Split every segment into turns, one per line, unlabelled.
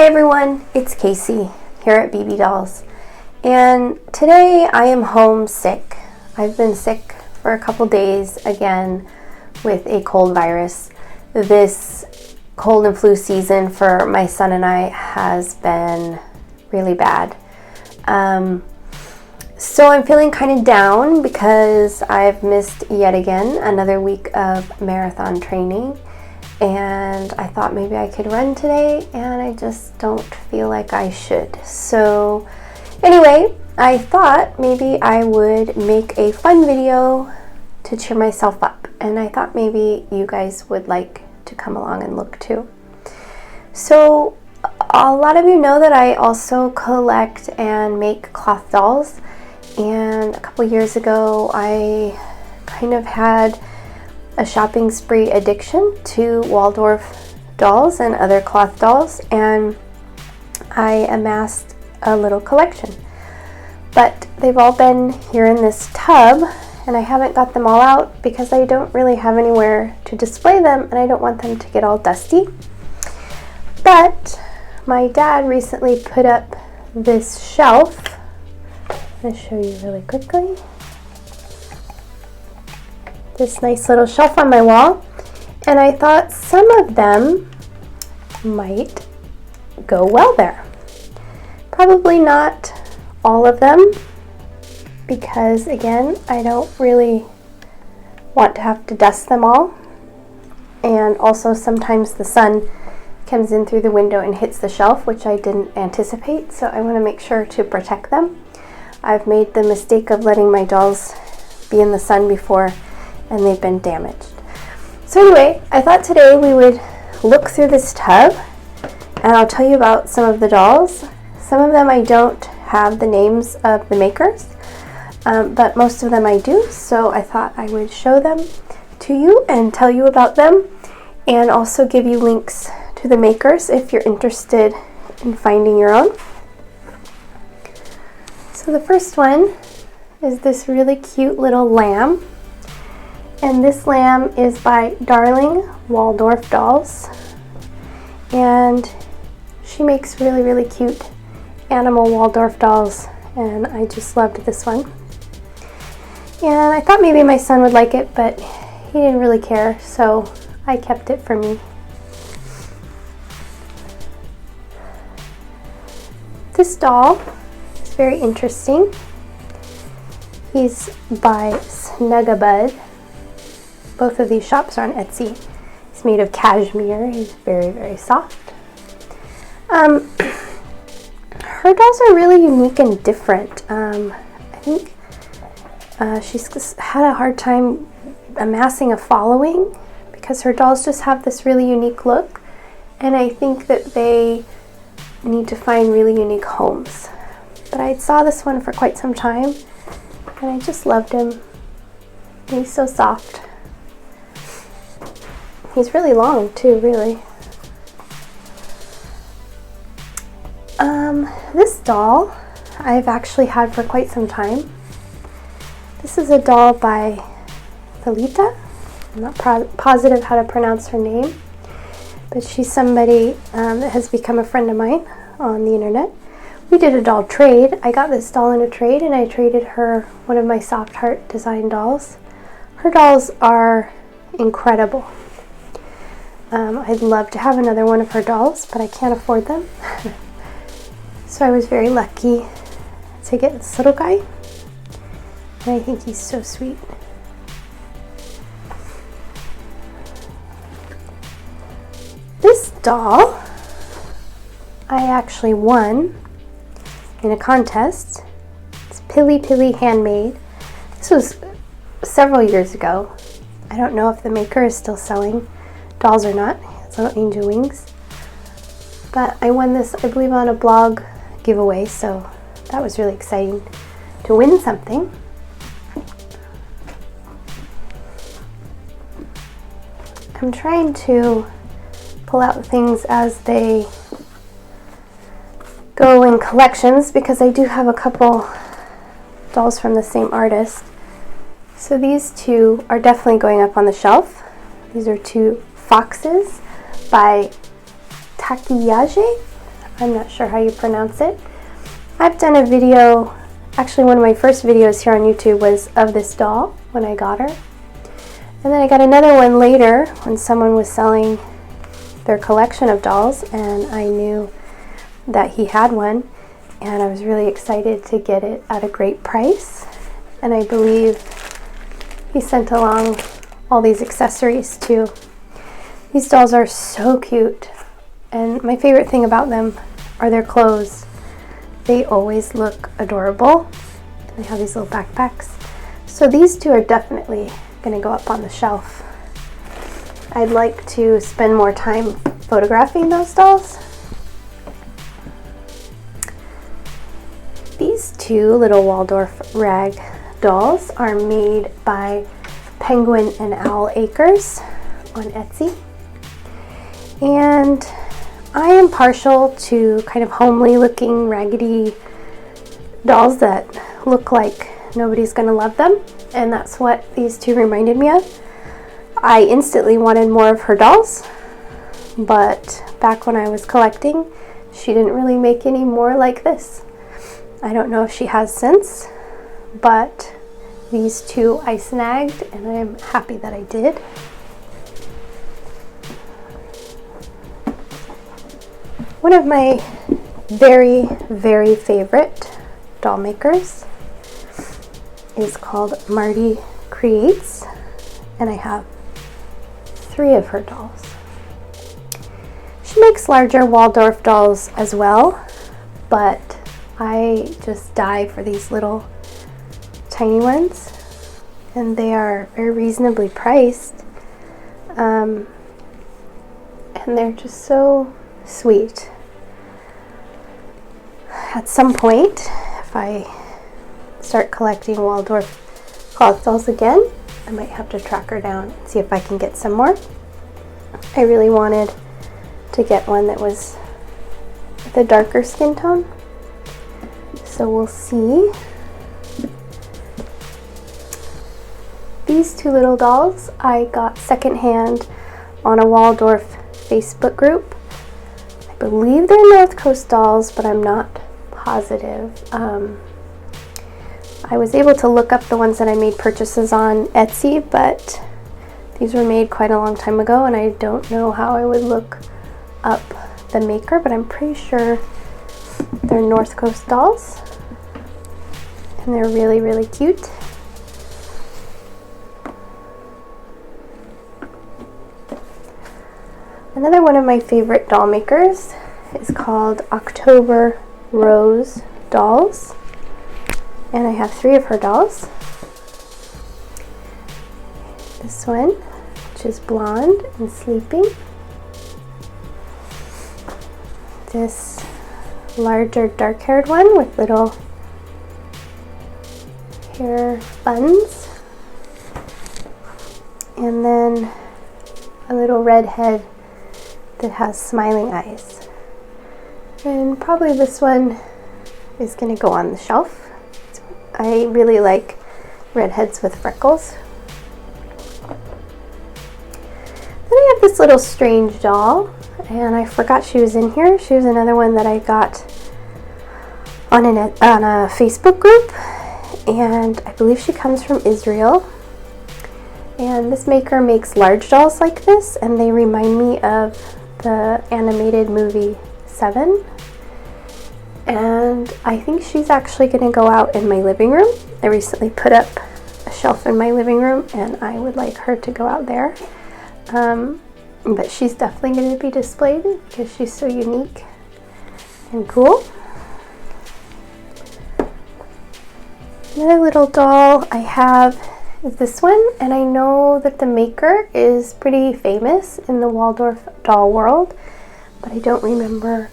everyone, it's Casey here at PeperudaKnittedDolls, and today I am homesick. I've been sick for a couple days again with a cold virus. This cold and flu season for my son and I has been really bad. So I'm feeling kind of down because I've missed yet again another week of marathon training. And I thought maybe I could run today, and I just don't feel like I should. So anyway, I thought maybe I would make a fun video to cheer myself up, and I thought maybe you guys would like to come along and look too. So a lot of you know that I also collect and make cloth dolls, and a couple years ago I kind of had a shopping spree addiction to Waldorf dolls and other cloth dolls, and I amassed a little collection. But they've all been here in this tub, and I haven't got them all out because I don't really have anywhere to display them, and I don't want them to get all dusty. But my dad recently put up this shelf. I'm going to show you really quickly. This nice little shelf on my wall, and I thought some of them might go well there. Probably not all of them, because again, I don't really want to have to dust them all, and also sometimes the sun comes in through the window and hits the shelf, which I didn't anticipate, so I want to make sure to protect them. I've made the mistake of letting my dolls be in the sun before, and they've been damaged. So anyway, I thought today we would look through this tub, and I'll tell you about some of the dolls. Some of them I don't have the names of the makers, but most of them I do, so I thought I would show them to you and tell you about them, and also give you links to the makers if you're interested in finding your own. So the first one is this really cute little lamb. And this lamb is by Darling Waldorf Dolls, and she makes really, really cute animal Waldorf dolls, and I just loved this one. And I thought maybe my son would like it, but he didn't really care, so I kept it for me. This doll is very interesting. He's by Snugabud. Both of these shops are on Etsy. He's made of cashmere. He's very, very soft. Her dolls are really unique and different. I think she's had a hard time amassing a following because her dolls just have this really unique look, and I think that they need to find really unique homes. But I saw this one for quite some time, and I just loved him. He's so soft. He's really long too, really. This doll I've actually had for quite some time. This is a doll by Thalita. I'm not positive how to pronounce her name, but she's somebody that has become a friend of mine on the internet. We did a doll trade. I got this doll in a trade, and I traded her one of my soft heart design dolls. Her dolls are incredible. I'd love to have another one of her dolls, but I can't afford them. So I was very lucky to get this little guy, and I think he's so sweet. This doll I actually won in a contest. It's Pilli Pilli handmade. This was several years ago. I don't know if the maker is still selling dolls or not. It's little angel wings. But I won this, I believe, on a blog giveaway, so that was really exciting to win something. I'm trying to pull out things as they go in collections because I do have a couple dolls from the same artist. So these two are definitely going up on the shelf. These are two foxes by Takiyye. I'm not sure how you pronounce it. I've done a video, actually one of my first videos here on YouTube was of this doll when I got her. And then I got another one later when someone was selling their collection of dolls, and I knew that he had one, and I was really excited to get it at a great price. And I believe he sent along all these accessories too. These dolls are so cute, and my favorite thing about them are their clothes. They always look adorable, and they have these little backpacks. So these two are definitely going to go up on the shelf. I'd like to spend more time photographing those dolls. These two little Waldorf rag dolls are made by Penguin and Owl Acres on Etsy. And I am partial to kind of homely looking raggedy dolls that look like nobody's gonna love them, and that's what these two reminded me of. I instantly wanted more of her dolls, but back when I was collecting, she didn't really make any more like this. I don't know if she has since, but these two I snagged, and I'm happy that I did. One of my very, very favorite doll makers is called Marty Creates, and I have 3 of her dolls. She makes larger Waldorf dolls as well, but I just die for these little tiny ones, and they are very reasonably priced, and they're just so sweet. At some point, if I start collecting Waldorf cloth dolls again, I might have to track her down and see if I can get some more. I really wanted to get one that was with a darker skin tone, so we'll see. These two little dolls I got secondhand on a Waldorf Facebook group. I believe they're North Coast dolls, but I'm not positive. I was able to look up the ones that I made purchases on Etsy, but these were made quite a long time ago, and I don't know how I would look up the maker, but I'm pretty sure they're North Coast dolls, and they're really, really cute. Another one of my favorite doll makers is called October Rose Dolls, and I have 3 of her dolls. This one, which is blonde and sleeping. This larger dark-haired one with little hair buns, and then a little red head that has smiling eyes. And probably this one is going to go on the shelf. I really like redheads with freckles. Then I have this little strange doll, and I forgot she was in here. She was another one that I got on a Facebook group, and I believe she comes from Israel. And this maker makes large dolls like this, and they remind me of the animated movie 7. And I think she's actually going to go out in my living room. I recently put up a shelf in my living room, and I would like her to go out there. But she's definitely going to be displayed because she's so unique and cool. Another little doll I have is this one, and I know that the maker is pretty famous in the Waldorf doll world, but I don't remember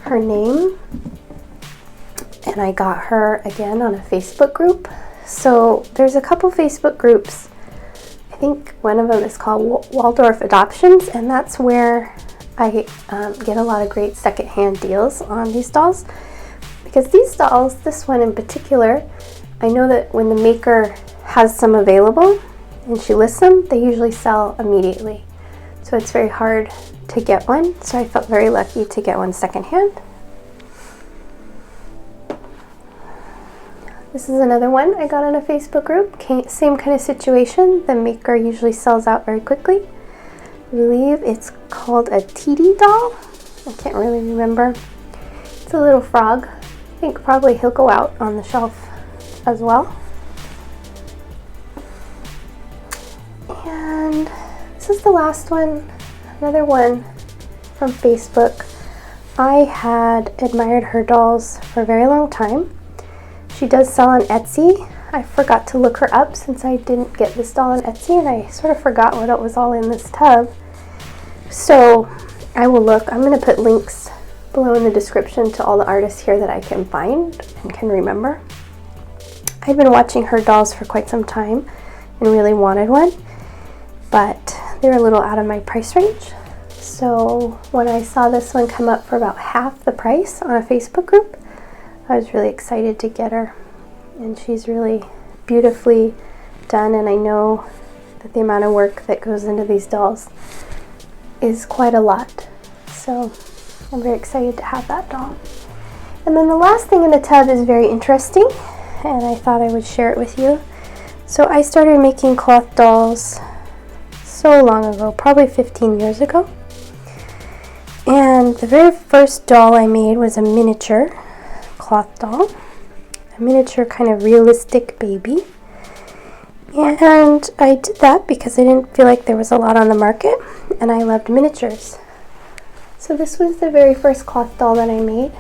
her name. And I got her again on a Facebook group. So there's a couple Facebook groups. I think one of them is called Waldorf Adoptions, and that's where I get a lot of great secondhand deals on these dolls. Because these dolls, this one in particular, I know that when the maker has some available and she lists them, they usually sell immediately. So it's very hard to get one. So I felt very lucky to get one secondhand. This is another one I got on a Facebook group. Same kind of situation. The maker usually sells out very quickly. I believe it's called a Thalita Dol. I can't really remember. It's a little frog. I think probably he'll go out on the shelf as well. And this is the last one, another one from Facebook. I had admired her dolls for a very long time. She does sell on Etsy. I forgot to look her up since I didn't get this doll on Etsy, and I sort of forgot what it was all in this tub. So I will look. I'm going to put links below in the description to all the artists here that I can find and can remember. I've been watching her dolls for quite some time and really wanted one, but they're a little out of my price range. So when I saw this one come up for about half the price on a Facebook group, I was really excited to get her. And she's really beautifully done, and I know that the amount of work that goes into these dolls is quite a lot. So I'm very excited to have that doll. And then the last thing in the tub is very interesting, and I thought I would share it with you. So I started making cloth dolls so long ago, probably 15 years ago. And the very first doll I made was a miniature cloth doll, a miniature kind of realistic baby. And I did that because I didn't feel like there was a lot on the market, and I loved miniatures. So this was the very first cloth doll that I made.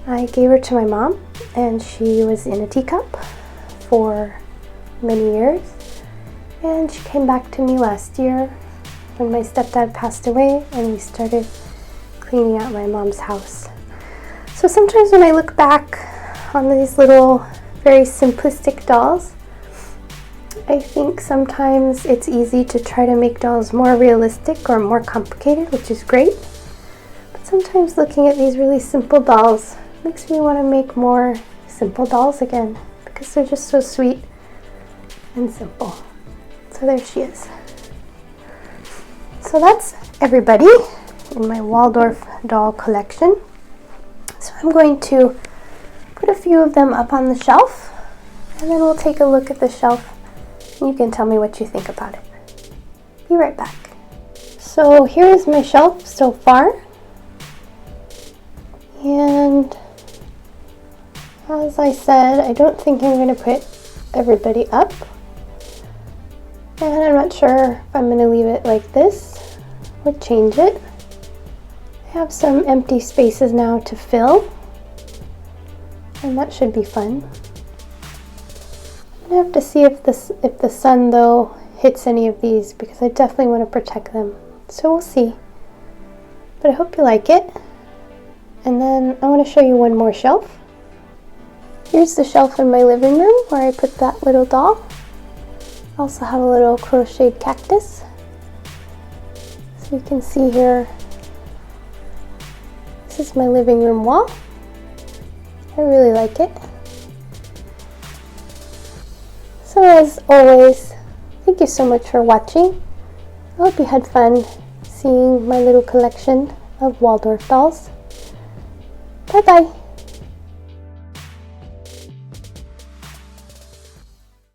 I gave her to my mom, and she was in a teacup for many years. And she came back to me last year when my stepdad passed away, and we started cleaning out my mom's house. So sometimes when I look back on these little, very simplistic dolls, I think sometimes it's easy to try to make dolls more realistic or more complicated, which is great. But sometimes looking at these really simple dolls makes me want to make more simple dolls again, because they're just so sweet and simple. So there she is. So that's everybody in my Waldorf doll collection. So I'm going to put a few of them up on the shelf, and then we'll take a look at the shelf, and you can tell me what you think about it. Be right back. So here is my shelf so far, and as I said, I don't think I'm going to put everybody up, and I'm not sure if I'm going to leave it like this or change it. I have some empty spaces now to fill, and that should be fun. I'm gonna have to see if the sun though hits any of these, because I definitely want to protect them. So we'll see. But I hope you like it. And then I want to show you one more shelf. Here's the shelf in my living room where I put that little doll. I also have a little crocheted cactus. So you can see here, this is my living room wall. I really like it. So as always, thank you so much for watching. I hope you had fun seeing my little collection of Waldorf dolls. Bye bye.